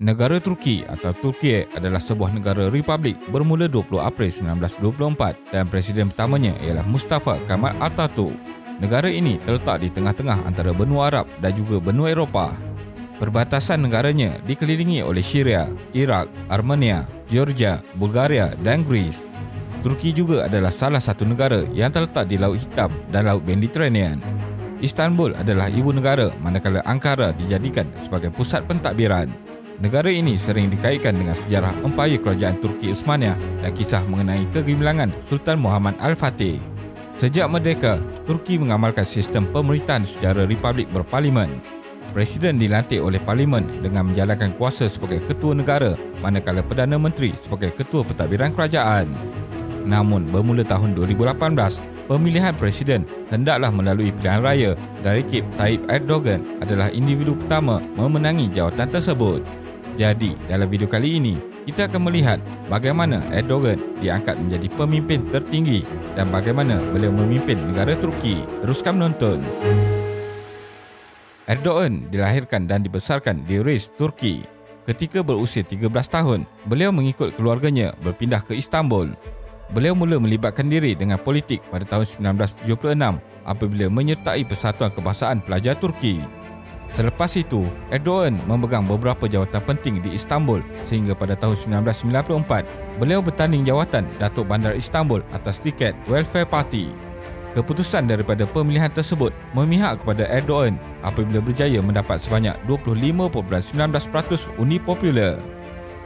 Negara Turki atau Turkiye adalah sebuah negara republik bermula 20 April 1924 dan presiden pertamanya ialah Mustafa Kemal Atatürk. Negara ini terletak di tengah-tengah antara benua Arab dan juga benua Eropah. Perbatasan negaranya dikelilingi oleh Syria, Iraq, Armenia, Georgia, Bulgaria dan Greece. Turki juga adalah salah satu negara yang terletak di Laut Hitam dan Laut Mediterranean. Istanbul adalah ibu negara manakala Ankara dijadikan sebagai pusat pentadbiran. Negara ini sering dikaitkan dengan sejarah empayar kerajaan Turki Uthmaniyah dan kisah mengenai kegemilangan Sultan Muhammad Al-Fatih. Sejak merdeka, Turki mengamalkan sistem pemerintahan secara republik berparlimen. Presiden dilantik oleh parlimen dengan menjalankan kuasa sebagai ketua negara, manakala Perdana Menteri sebagai ketua pentadbiran kerajaan. Namun, bermula tahun 2018, pemilihan presiden hendaklah melalui pilihan raya dan Recep Tayyip Erdogan adalah individu pertama memenangi jawatan tersebut. Jadi, dalam video kali ini, kita akan melihat bagaimana Erdogan diangkat menjadi pemimpin tertinggi dan bagaimana beliau memimpin negara Turki. Teruskan menonton. Erdogan dilahirkan dan dibesarkan di Rize, Turki. Ketika berusia 13 tahun, beliau mengikut keluarganya berpindah ke Istanbul. Beliau mula melibatkan diri dengan politik pada tahun 1976 apabila menyertai Persatuan Kebangsaan Pelajar Turki. Selepas itu, Erdogan memegang beberapa jawatan penting di Istanbul sehingga pada tahun 1994, beliau bertanding jawatan Datuk Bandar Istanbul atas tiket Welfare Party. Keputusan daripada pemilihan tersebut memihak kepada Erdogan apabila berjaya mendapat sebanyak 25.19% undi popular.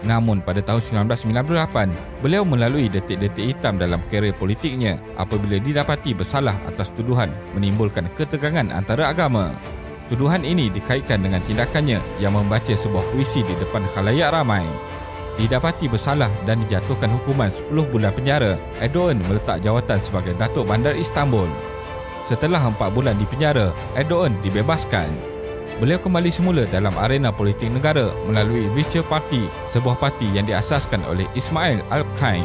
Namun pada tahun 1998, beliau melalui detik-detik hitam dalam kerjaya politiknya apabila didapati bersalah atas tuduhan menimbulkan ketegangan antara agama. Tuduhan ini dikaitkan dengan tindakannya yang membaca sebuah puisi di depan khalayak ramai. Didapati bersalah dan dijatuhkan hukuman 10 bulan penjara, Erdogan meletak jawatan sebagai Datuk Bandar Istanbul. Setelah 4 bulan di penjara, Erdogan dibebaskan. Beliau kembali semula dalam arena politik negara melalui Vichy Party, sebuah parti yang diasaskan oleh Ismail Alpkine.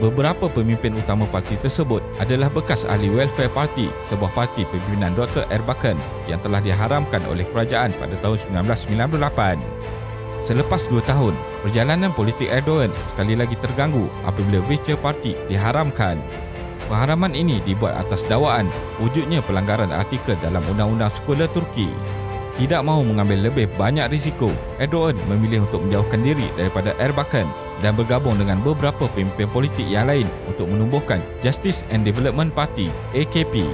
Beberapa pemimpin utama parti tersebut adalah bekas ahli Welfare Party, sebuah parti pimpinan Dr. Erbakan yang telah diharamkan oleh kerajaan pada tahun 1998. Selepas 2 tahun, perjalanan politik Erdogan sekali lagi terganggu apabila Vichy Party diharamkan. Pengharaman ini dibuat atas dakwaan wujudnya pelanggaran artikel dalam Undang-Undang Sekolah Turki. Tidak mahu mengambil lebih banyak risiko, Erdogan memilih untuk menjauhkan diri daripada Erbakan dan bergabung dengan beberapa pemimpin politik yang lain untuk menumbuhkan Justice and Development Party (AKP).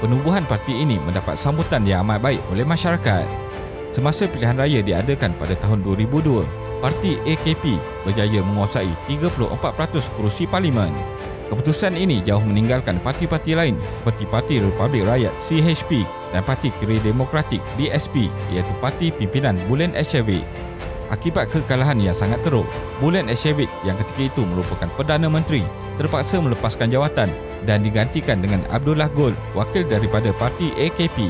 Penubuhan parti ini mendapat sambutan yang amat baik oleh masyarakat. Semasa pilihan raya diadakan pada tahun 2002, parti AKP berjaya menguasai 34% kerusi parlimen. Keputusan ini jauh meninggalkan parti-parti lain seperti Parti Republik Rakyat (CHP) dan Parti Kiri Demokratik (DSP) iaitu parti pimpinan Bülent Ecevit. Akibat kekalahan yang sangat teruk, Bülent Ecevit yang ketika itu merupakan Perdana Menteri terpaksa melepaskan jawatan dan digantikan dengan Abdullah Gül, wakil daripada parti AKP.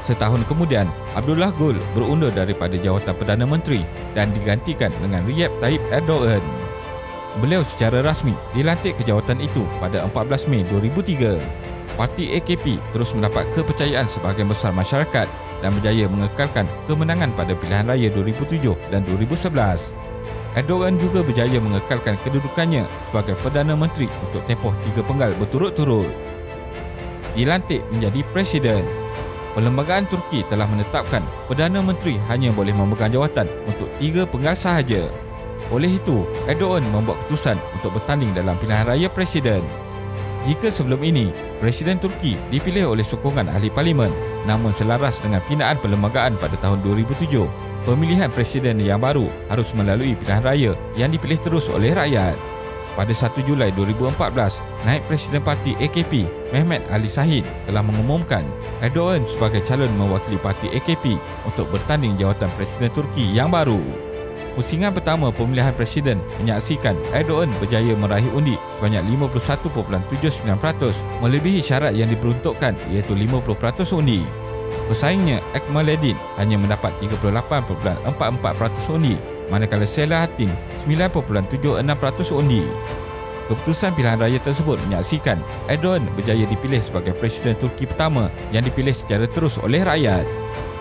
Setahun kemudian, Abdullah Gül berundur daripada jawatan Perdana Menteri dan digantikan dengan Recep Tayyip Erdogan. Beliau secara rasmi dilantik ke jawatan itu pada 14 Mei 2003. Parti AKP terus mendapat kepercayaan sebahagian besar masyarakat dan berjaya mengekalkan kemenangan pada pilihan raya 2007 dan 2011. Erdogan juga berjaya mengekalkan kedudukannya sebagai Perdana Menteri untuk tempoh 3 penggal berturut-turut. Dilantik menjadi Presiden. Perlembagaan Turki telah menetapkan Perdana Menteri hanya boleh memegang jawatan untuk 3 penggal sahaja. Oleh itu, Erdogan membuat keputusan untuk bertanding dalam pilihan raya Presiden. Jika sebelum ini, Presiden Turki dipilih oleh sokongan ahli parlimen, namun selaras dengan pindaan perlembagaan pada tahun 2007, pemilihan Presiden yang baru harus melalui pilihan raya yang dipilih terus oleh rakyat. Pada 1 Julai 2014, naib Presiden Parti AKP, Mehmet Ali Şahin telah mengumumkan Erdogan sebagai calon mewakili Parti AKP untuk bertanding jawatan Presiden Turki yang baru. Pusingan pertama pemilihan presiden menyaksikan Erdogan berjaya meraih undi sebanyak 51.79%, melebihi syarat yang diperuntukkan iaitu 50% undi. Pesaingnya Ekmaledin hanya mendapat 38.44% undi, manakala Selahattin 9.76% undi. Keputusan pilihan raya tersebut menyaksikan Erdogan berjaya dipilih sebagai Presiden Turki pertama yang dipilih secara terus oleh rakyat.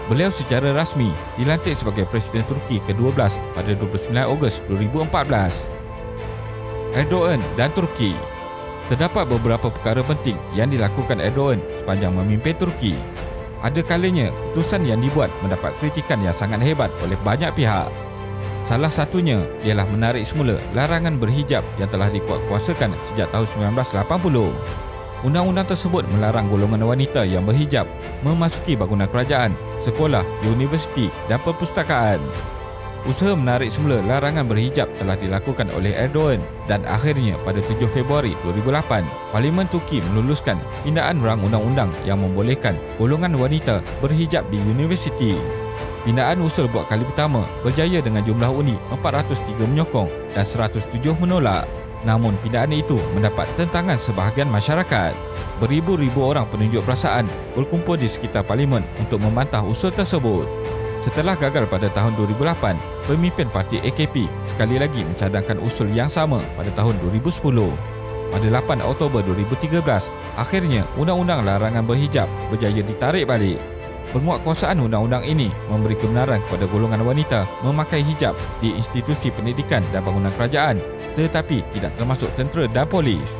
Beliau secara rasmi dilantik sebagai Presiden Turki ke-12 pada 29 Ogos 2014. Erdogan dan Turki. Terdapat beberapa perkara penting yang dilakukan Erdogan sepanjang memimpin Turki. Ada kalanya keputusan yang dibuat mendapat kritikan yang sangat hebat oleh banyak pihak. Salah satunya ialah menarik semula larangan berhijab yang telah dikuatkuasakan sejak tahun 1980. Undang-undang tersebut melarang golongan wanita yang berhijab memasuki bangunan kerajaan, sekolah, universiti dan perpustakaan. Usaha menarik semula larangan berhijab telah dilakukan oleh Erdogan dan akhirnya pada 7 Februari 2008, Parlimen Turki meluluskan pindaan rang undang-undang yang membolehkan golongan wanita berhijab di universiti. Pindaan usul buat kali pertama berjaya dengan jumlah undi 403 menyokong dan 107 menolak. Namun pindaan itu mendapat tentangan sebahagian masyarakat. Beribu-ribu orang penunjuk perasaan berkumpul di sekitar Parlimen untuk membantah usul tersebut. Setelah gagal pada tahun 2008, pemimpin parti AKP sekali lagi mencadangkan usul yang sama pada tahun 2010. Pada 8 Oktober 2013, akhirnya undang-undang larangan berhijab berjaya ditarik balik. Penguatkuasaan undang-undang ini memberi kebenaran kepada golongan wanita memakai hijab di institusi pendidikan dan bangunan kerajaan, tetapi tidak termasuk tentera dan polis.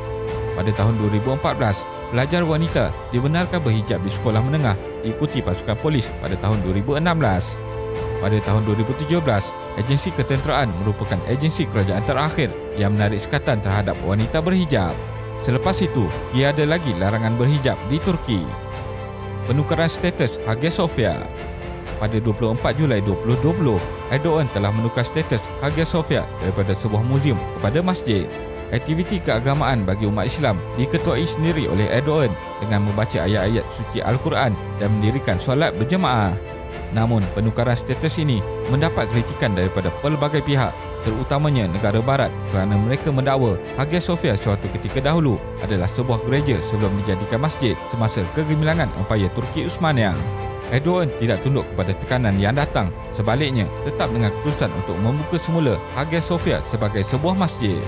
Pada tahun 2014, pelajar wanita dibenarkan berhijab di sekolah menengah diikuti pasukan polis pada tahun 2016. Pada tahun 2017, agensi ketenteraan merupakan agensi kerajaan terakhir yang menarik sekatan terhadap wanita berhijab. Selepas itu, tiada lagi larangan berhijab di Turki. Penukaran status Hagia Sophia. Pada 24 Julai 2020, Erdogan telah menukar status Hagia Sophia daripada sebuah muzium kepada masjid. Aktiviti keagamaan bagi umat Islam diketuai sendiri oleh Erdogan dengan membaca ayat-ayat suci Al-Quran dan mendirikan solat berjemaah. Namun, penukaran status ini mendapat kritikan daripada pelbagai pihak, terutamanya negara barat kerana mereka mendakwa Hagia Sophia suatu ketika dahulu adalah sebuah gereja sebelum dijadikan masjid semasa kegemilangan Empayar Turki Uthmaniyah. Erdogan tidak tunduk kepada tekanan yang datang, sebaliknya tetap dengan keputusan untuk membuka semula Hagia Sophia sebagai sebuah masjid.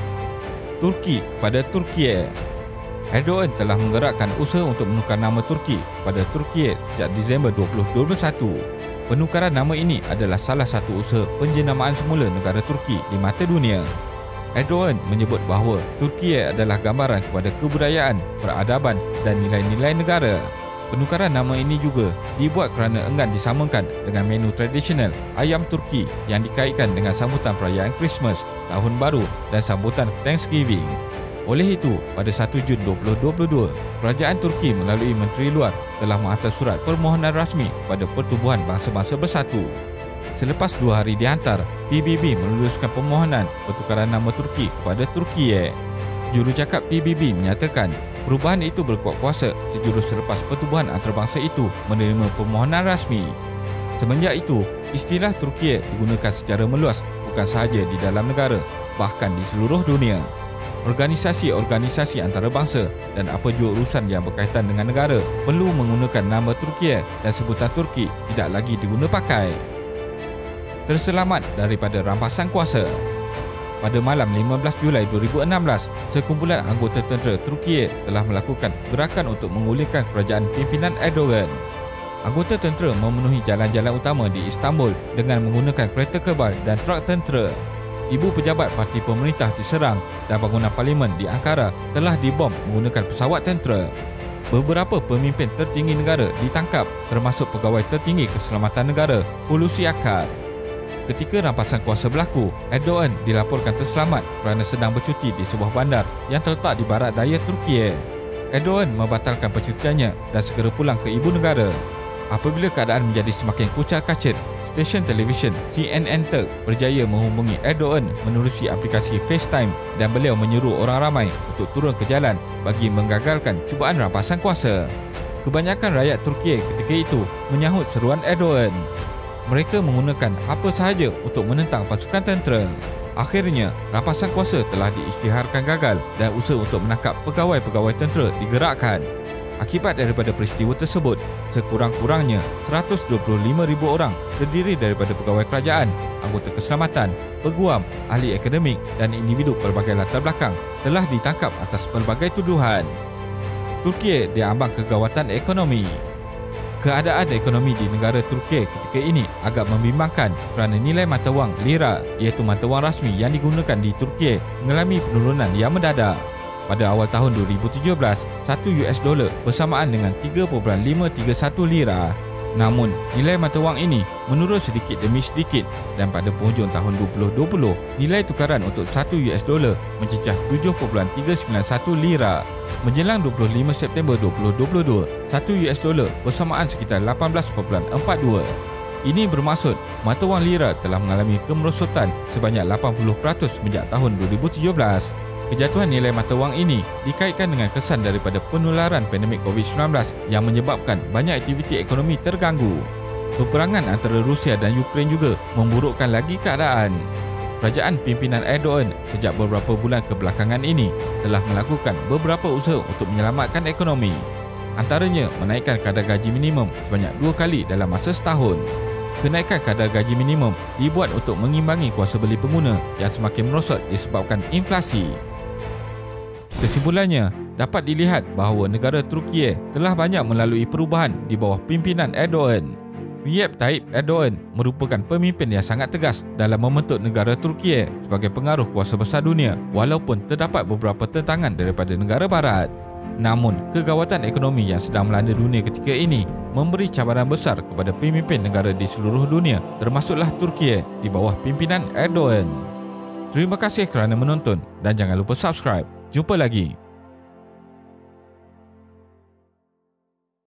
Turki kepada Turkiye. Erdogan telah menggerakkan usaha untuk menukar nama Turki kepada Turkiye sejak Disember 2021. Penukaran nama ini adalah salah satu usaha penjenamaan semula negara Turki di mata dunia. Erdogan menyebut bahawa Turkiye adalah gambaran kepada kebudayaan, peradaban dan nilai-nilai negara. Penukaran nama ini juga dibuat kerana enggan disamakan dengan menu tradisional ayam Turki yang dikaitkan dengan sambutan perayaan Christmas, Tahun Baru dan sambutan Thanksgiving. Oleh itu, pada 1 Jun 2022, Kerajaan Turki melalui Menteri Luar telah menghantar surat permohonan rasmi kepada Pertubuhan Bangsa-Bangsa Bersatu. Selepas 2 hari dihantar, PBB meluluskan permohonan pertukaran nama Turki kepada Turkiye. Jurucakap PBB menyatakan perubahan itu berkuat kuasa sejurus selepas pertubuhan antarabangsa itu menerima permohonan rasmi. Semenjak itu, istilah Turkiye digunakan secara meluas bukan sahaja di dalam negara, bahkan di seluruh dunia. Organisasi-organisasi antarabangsa dan apa jua urusan yang berkaitan dengan negara perlu menggunakan nama Turkiye dan sebutan Turki tidak lagi diguna pakai. Terselamat daripada rampasan kuasa. Pada malam 15 Julai 2016, sekumpulan anggota tentera Turkiye telah melakukan gerakan untuk menggulingkan kerajaan pimpinan Erdogan. Anggota tentera memenuhi jalan-jalan utama di Istanbul dengan menggunakan kereta kebal dan truk tentera. Ibu pejabat parti pemerintah diserang dan bangunan parlimen di Ankara telah dibom menggunakan pesawat tentera. Beberapa pemimpin tertinggi negara ditangkap, termasuk pegawai tertinggi keselamatan negara, Hulusi Akar. Ketika rampasan kuasa berlaku, Erdogan dilaporkan terselamat kerana sedang bercuti di sebuah bandar yang terletak di barat daya Turkiye. Erdogan membatalkan percutiannya dan segera pulang ke ibu negara. Apabila keadaan menjadi semakin kucar-kacir, stesen televisyen CNN Turk berjaya menghubungi Erdogan menerusi aplikasi FaceTime dan beliau menyuruh orang ramai untuk turun ke jalan bagi menggagalkan cubaan rampasan kuasa. Kebanyakan rakyat Turkiye ketika itu menyahut seruan Erdogan. Mereka menggunakan apa sahaja untuk menentang pasukan tentera. Akhirnya, rampasan kuasa telah diisytiharkan gagal dan usaha untuk menangkap pegawai-pegawai tentera digerakkan. Akibat daripada peristiwa tersebut, sekurang-kurangnya 125,000 orang terdiri daripada pegawai kerajaan, anggota keselamatan, peguam, ahli akademik dan individu pelbagai latar belakang telah ditangkap atas pelbagai tuduhan. Turkiye diambang kegawatan ekonomi. Keadaan ekonomi di negara Turki ketika ini agak membimbangkan kerana nilai mata wang lira, iaitu mata wang rasmi yang digunakan di Turki, mengalami penurunan yang mendadak. Pada awal tahun 2017, 1 US dolar bersamaan dengan 3.531 lira. Namun, nilai mata wang ini menurun sedikit demi sedikit dan pada penghujung tahun 2020, nilai tukaran untuk 1 US dolar mencecah 7.391 lira. Menjelang 25 September 2022, 1 US dolar bersamaan sekitar 18.42. Ini bermaksud mata wang lira telah mengalami kemerosotan sebanyak 80% sejak tahun 2017. Kejatuhan nilai mata wang ini dikaitkan dengan kesan daripada penularan pandemik COVID-19 yang menyebabkan banyak aktiviti ekonomi terganggu. Peperangan antara Rusia dan Ukraine juga memburukkan lagi keadaan. Kerajaan pimpinan Erdogan sejak beberapa bulan kebelakangan ini telah melakukan beberapa usaha untuk menyelamatkan ekonomi. Antaranya menaikkan kadar gaji minimum sebanyak 2 kali dalam masa setahun. Kenaikan kadar gaji minimum dibuat untuk mengimbangi kuasa beli pengguna yang semakin merosot disebabkan inflasi. Kesimpulannya, dapat dilihat bahawa negara Turki telah banyak melalui perubahan di bawah pimpinan Erdogan. Recep Tayyip Erdogan merupakan pemimpin yang sangat tegas dalam membentuk negara Turki sebagai pengaruh kuasa besar dunia walaupun terdapat beberapa tentangan daripada negara barat. Namun, kegawatan ekonomi yang sedang melanda dunia ketika ini memberi cabaran besar kepada pemimpin negara di seluruh dunia, termasuklah Turki di bawah pimpinan Erdogan. Terima kasih kerana menonton dan jangan lupa subscribe. Jumpa lagi.